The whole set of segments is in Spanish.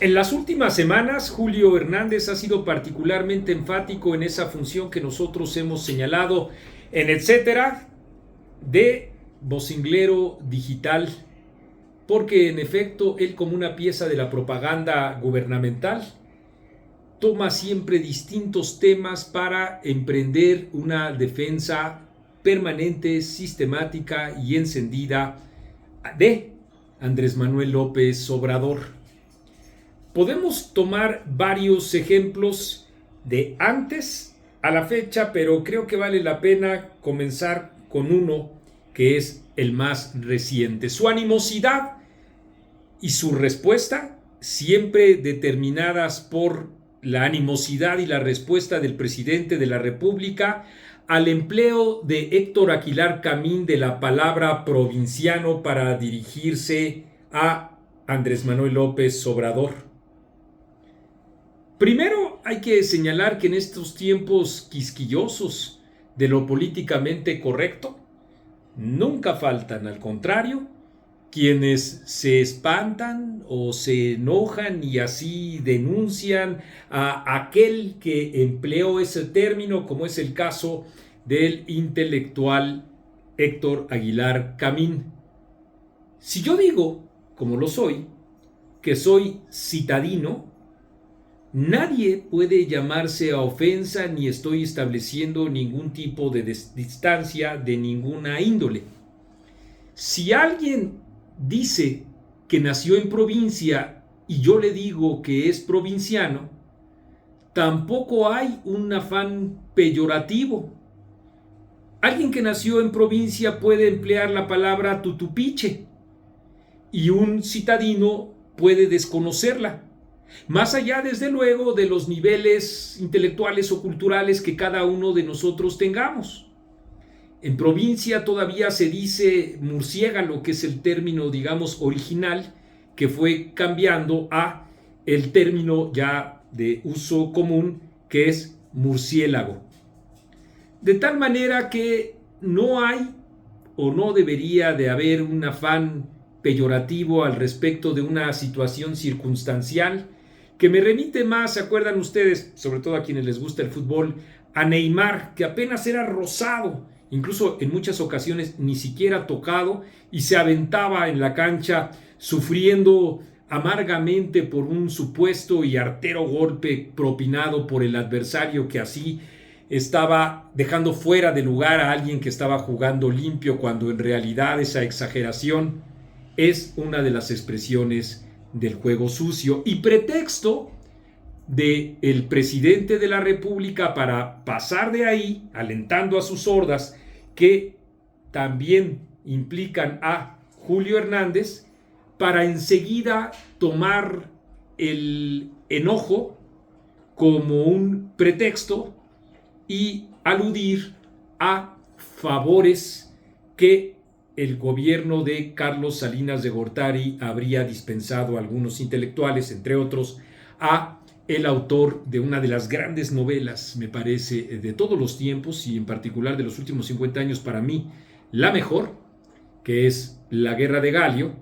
En las últimas semanas, Julio Hernández ha sido particularmente enfático en esa función que nosotros hemos señalado en etcétera de vocinglero digital, porque en efecto él, como una pieza de la propaganda gubernamental, toma siempre distintos temas para emprender una defensa permanente, sistemática y encendida de Andrés Manuel López Obrador. Podemos tomar varios ejemplos de antes a la fecha, pero creo que vale la pena comenzar con uno que es el más reciente. Su animosidad y su respuesta, siempre determinadas por la animosidad y la respuesta del presidente de la República al empleo de Héctor Aguilar Camín de la palabra provinciano para dirigirse a Andrés Manuel López Obrador. Primero hay que señalar que en estos tiempos quisquillosos de lo políticamente correcto, nunca faltan, al contrario, quienes se espantan o se enojan y así denuncian a aquel que empleó ese término, como es el caso del intelectual Héctor Aguilar Camín. Si yo digo, como lo soy, que soy citadino, nadie puede llamarse a ofensa ni estoy estableciendo ningún tipo de distancia de ninguna índole. Si alguien dice que nació en provincia y yo le digo que es provinciano, tampoco hay un afán peyorativo. Alguien que nació en provincia puede emplear la palabra tutupiche y un citadino puede desconocerla. Más allá, desde luego, de los niveles intelectuales o culturales que cada uno de nosotros tengamos. En provincia todavía se dice murciélago, que es el término, digamos, original, que fue cambiando a el término ya de uso común, que es murciélago. De tal manera que no hay o no debería de haber un afán peyorativo al respecto de una situación circunstancial que me remite más, ¿se acuerdan ustedes, sobre todo a quienes les gusta el fútbol, a Neymar, que apenas era rozado, incluso en muchas ocasiones ni siquiera tocado, y se aventaba en la cancha sufriendo amargamente por un supuesto y artero golpe propinado por el adversario, que así estaba dejando fuera de lugar a alguien que estaba jugando limpio, cuando en realidad esa exageración es una de las expresiones del juego sucio y pretexto del presidente de la República para pasar de ahí, alentando a sus hordas que también implican a Julio Hernández, para enseguida tomar el enojo como un pretexto y aludir a favores que el gobierno de Carlos Salinas de Gortari habría dispensado a algunos intelectuales, entre otros a el autor de una de las grandes novelas, me parece, de todos los tiempos y en particular de los últimos 50 años, para mí la mejor, que es La Guerra de Galio,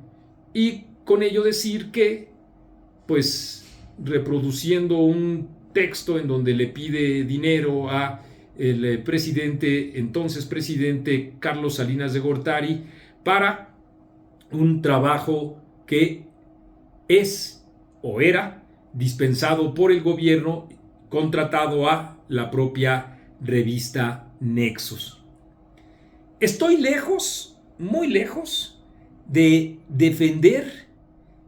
y con ello decir que, pues, reproduciendo un texto en donde le pide dinero a el entonces presidente Carlos Salinas de Gortari, para un trabajo que es o era dispensado por el gobierno, contratado a la propia revista Nexus. Estoy lejos, muy lejos, de defender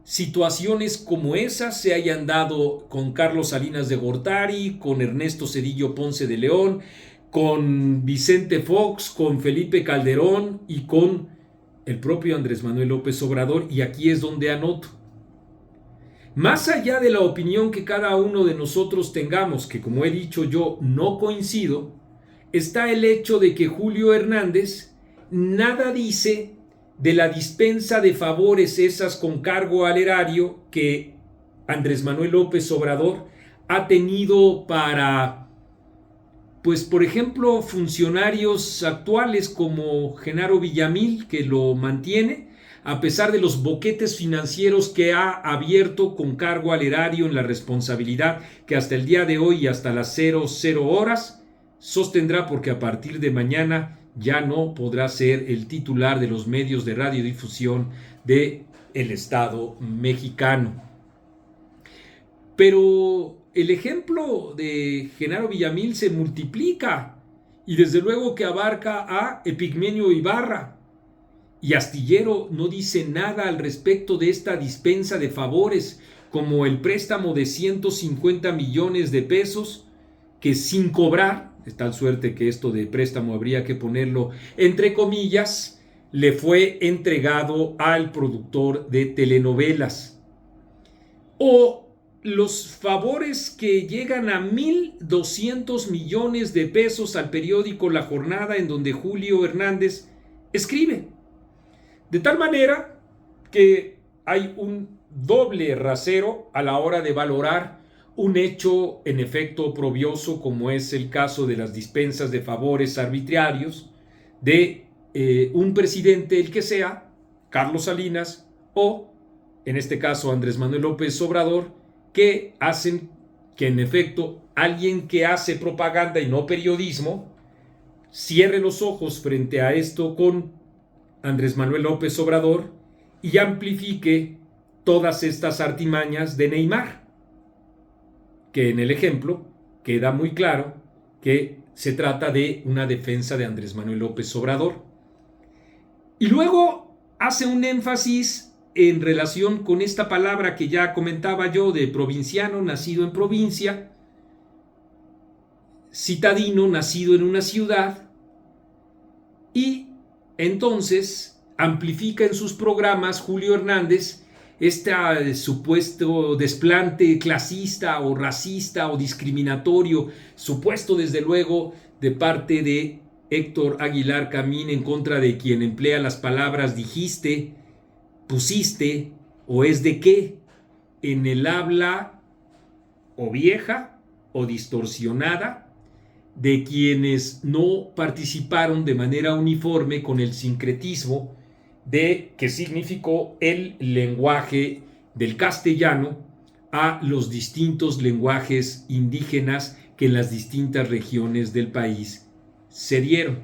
situaciones como esas se hayan dado con Carlos Salinas de Gortari, con Ernesto Zedillo Ponce de León, con Vicente Fox, con Felipe Calderón y con el propio Andrés Manuel López Obrador, y aquí es donde anoto. Más allá de la opinión que cada uno de nosotros tengamos, que como he dicho yo no coincido, está el hecho de que Julio Hernández nada dice de la dispensa de favores esas con cargo al erario que Andrés Manuel López Obrador ha tenido para, pues por ejemplo, funcionarios actuales como Genaro Villamil, que lo mantiene, a pesar de los boquetes financieros que ha abierto con cargo al erario en la responsabilidad que hasta el día de hoy y hasta las 00 horas sostendrá, porque a partir de mañana ya no podrá ser el titular de los medios de radiodifusión del Estado mexicano. Pero el ejemplo de Genaro Villamil se multiplica y desde luego que abarca a Epigmenio Ibarra. Y Astillero no dice nada al respecto de esta dispensa de favores, como el préstamo de 150 millones de pesos que sin cobrar, de tal suerte que esto de préstamo habría que ponerlo entre comillas, le fue entregado al productor de telenovelas. O los favores que llegan a 1,200 millones de pesos al periódico La Jornada, en donde Julio Hernández escribe. De tal manera que hay un doble rasero a la hora de valorar un hecho en efecto oprobioso, como es el caso de las dispensas de favores arbitrarios de un presidente, el que sea, Carlos Salinas, o en este caso Andrés Manuel López Obrador, que hacen que en efecto alguien que hace propaganda y no periodismo cierre los ojos frente a esto con Andrés Manuel López Obrador y amplifique todas estas artimañas de Neymar, que en el ejemplo queda muy claro que se trata de una defensa de Andrés Manuel López Obrador. Y luego hace un énfasis en relación con esta palabra que ya comentaba yo de provinciano, nacido en provincia, citadino, nacido en una ciudad, y entonces amplifica en sus programas Julio Hernández este supuesto desplante clasista o racista o discriminatorio, supuesto desde luego de parte de Héctor Aguilar Camín, en contra de quien emplea las palabras dijiste, pusiste o es de qué, en el habla o vieja o distorsionada de quienes no participaron de manera uniforme con el sincretismo de que significó el lenguaje del castellano a los distintos lenguajes indígenas que en las distintas regiones del país se dieron.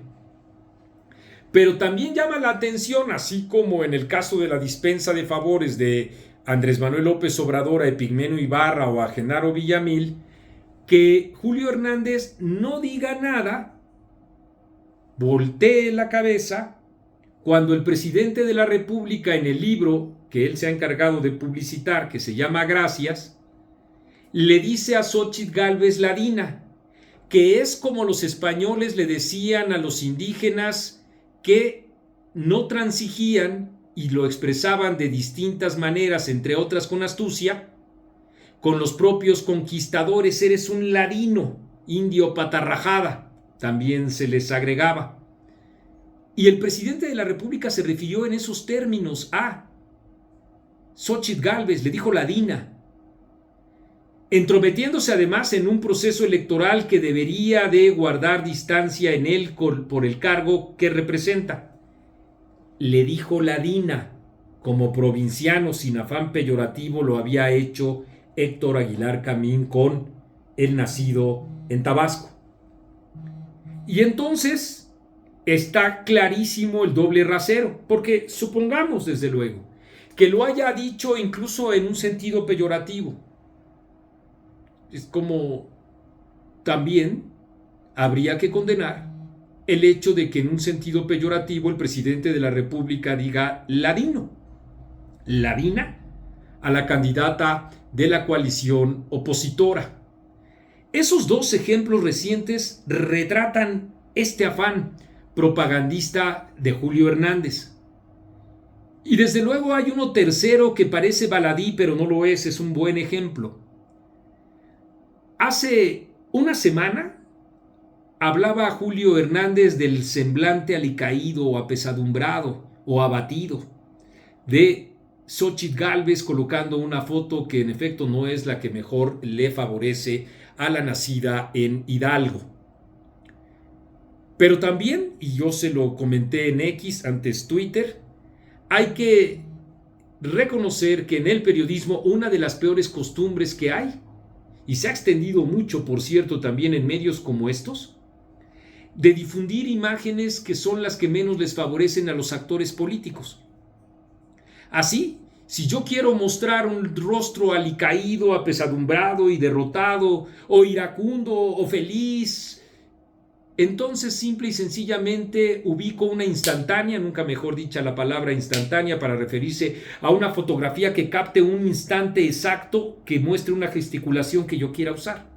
Pero también llama la atención, así como en el caso de la dispensa de favores de Andrés Manuel López Obrador a Epigmenio Ibarra o a Genaro Villamil, que Julio Hernández no diga nada, voltee la cabeza, cuando el presidente de la República, en el libro que él se ha encargado de publicitar, que se llama Gracias, le dice a Xóchitl Gálvez Ladina, que es como los españoles le decían a los indígenas que no transigían y lo expresaban de distintas maneras, entre otras con astucia, con los propios conquistadores. Eres un ladino, indio patarrajada, también se les agregaba. Y el presidente de la República se refirió en esos términos a Xóchitl Gálvez, le dijo ladina, entrometiéndose además en un proceso electoral que debería de guardar distancia en él por el cargo que representa. Le dijo ladina, como provinciano sin afán peyorativo lo había hecho Héctor Aguilar Camín con el nacido en Tabasco. Y entonces está clarísimo el doble rasero, porque supongamos desde luego que lo haya dicho incluso en un sentido peyorativo. Es como también habría que condenar el hecho de que en un sentido peyorativo el presidente de la República diga ladino, ladina, a la candidata de la coalición opositora. Esos dos ejemplos recientes retratan este afán propagandista de Julio Hernández. Y desde luego hay uno tercero que parece baladí, pero no lo es un buen ejemplo. Hace una semana hablaba Julio Hernández del semblante alicaído o apesadumbrado o abatido de Xóchitl Gálvez, colocando una foto que en efecto no es la que mejor le favorece a la nacida en Hidalgo. Pero también, y yo se lo comenté en X, antes Twitter, hay que reconocer que en el periodismo una de las peores costumbres que hay, y se ha extendido mucho, por cierto, también en medios como estos, de difundir imágenes que son las que menos les favorecen a los actores políticos. Así, si yo quiero mostrar un rostro alicaído, apesadumbrado y derrotado, o iracundo, o feliz, entonces simple y sencillamente ubico una instantánea, nunca mejor dicha la palabra instantánea, para referirse a una fotografía que capte un instante exacto que muestre una gesticulación que yo quiera usar.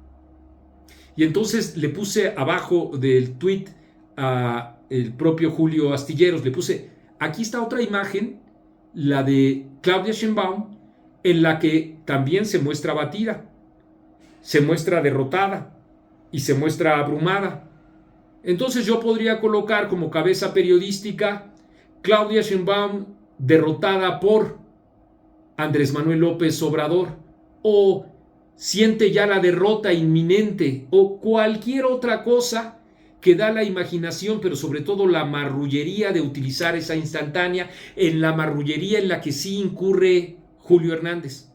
Y entonces le puse abajo del tweet a el propio Julio Astilleros, le puse, aquí está otra imagen, la de Claudia Sheinbaum, en la que también se muestra abatida, se muestra derrotada y se muestra abrumada. Entonces yo podría colocar como cabeza periodística Claudia Sheinbaum derrotada por Andrés Manuel López Obrador, o siente ya la derrota inminente, o cualquier otra cosa que da la imaginación, pero sobre todo la marrullería de utilizar esa instantánea, en la marrullería en la que sí incurre Julio Hernández.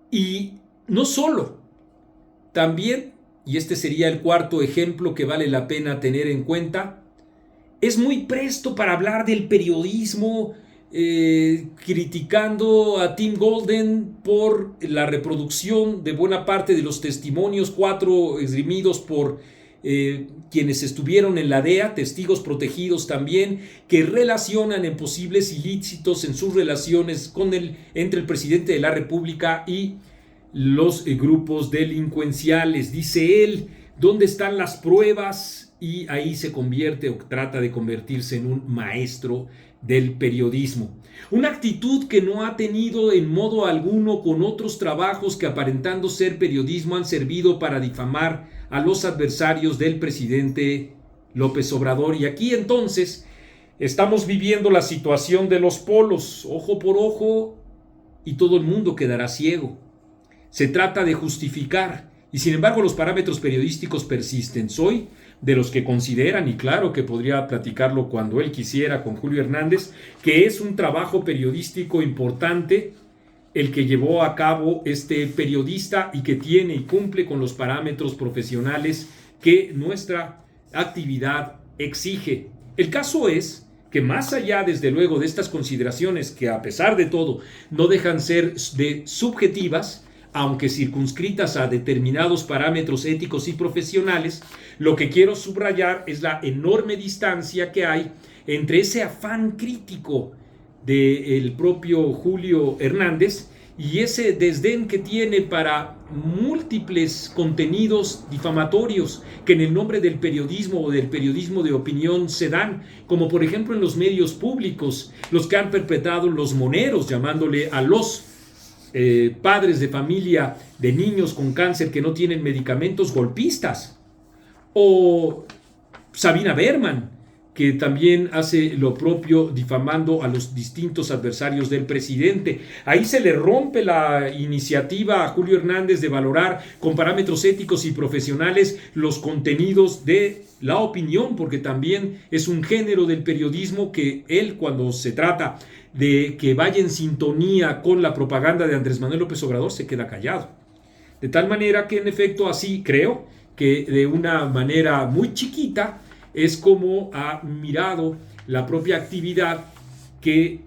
Y no solo, también, y este sería el cuarto ejemplo que vale la pena tener en cuenta, es muy presto para hablar del periodismo, criticando a Tim Golden por la reproducción de buena parte de los testimonios, 4 esgrimidos por quienes estuvieron en la DEA, testigos protegidos también, que relacionan en posibles ilícitos en sus relaciones entre el presidente de la República y los grupos delincuenciales. Dice él, ¿dónde están las pruebas? Y ahí se convierte o trata de convertirse en un maestro del periodismo. Una actitud que no ha tenido en modo alguno con otros trabajos que, aparentando ser periodismo, han servido para difamar a los adversarios del presidente López Obrador. Y aquí entonces estamos viviendo la situación de los polos, ojo por ojo, y todo el mundo quedará ciego. Se trata de justificar, y sin embargo los parámetros periodísticos persisten. Soy de los que consideran, y claro que podría platicarlo cuando él quisiera con Julio Hernández, que es un trabajo periodístico importante el que llevó a cabo este periodista y que tiene y cumple con los parámetros profesionales que nuestra actividad exige. El caso es que más allá, desde luego, de estas consideraciones que a pesar de todo no dejan ser de subjetivas, aunque circunscritas a determinados parámetros éticos y profesionales, lo que quiero subrayar es la enorme distancia que hay entre ese afán crítico del propio Julio Hernández y ese desdén que tiene para múltiples contenidos difamatorios que en el nombre del periodismo o del periodismo de opinión se dan, como por ejemplo en los medios públicos, los que han perpetrado los moneros, llamándole a los padres de familia de niños con cáncer que no tienen medicamentos golpistas, o Sabina Berman, que también hace lo propio difamando a los distintos adversarios del presidente. Ahí se le rompe la iniciativa a Julio Hernández de valorar con parámetros éticos y profesionales los contenidos de la opinión, porque también es un género del periodismo que él, cuando se trata de que vaya en sintonía con la propaganda de Andrés Manuel López Obrador, se queda callado. De tal manera que en efecto así creo que de una manera muy chiquita es como ha mirado la propia actividad que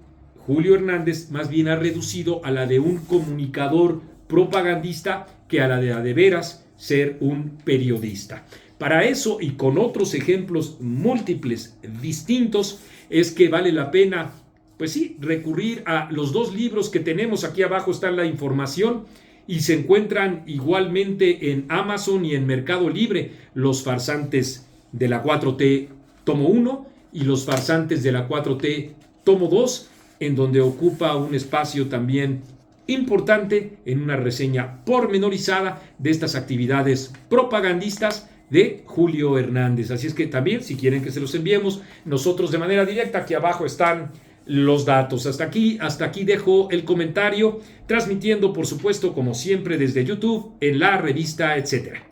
Julio Hernández más bien ha reducido a la de un comunicador propagandista que a la de veras ser un periodista. Para eso, y con otros ejemplos múltiples, distintos, es que vale la pena, pues sí, recurrir a los 2 libros que tenemos. Aquí abajo está la información y se encuentran igualmente en Amazon y en Mercado Libre: Los farsantes de la 4T tomo 1 y Los farsantes de la 4T tomo 2, en donde ocupa un espacio también importante en una reseña pormenorizada de estas actividades propagandistas de Julio Hernández. Así es que también, si quieren que se los enviemos nosotros de manera directa, aquí abajo están los datos. Hasta aquí dejo el comentario, transmitiendo por supuesto como siempre desde YouTube en la revista Etcétera.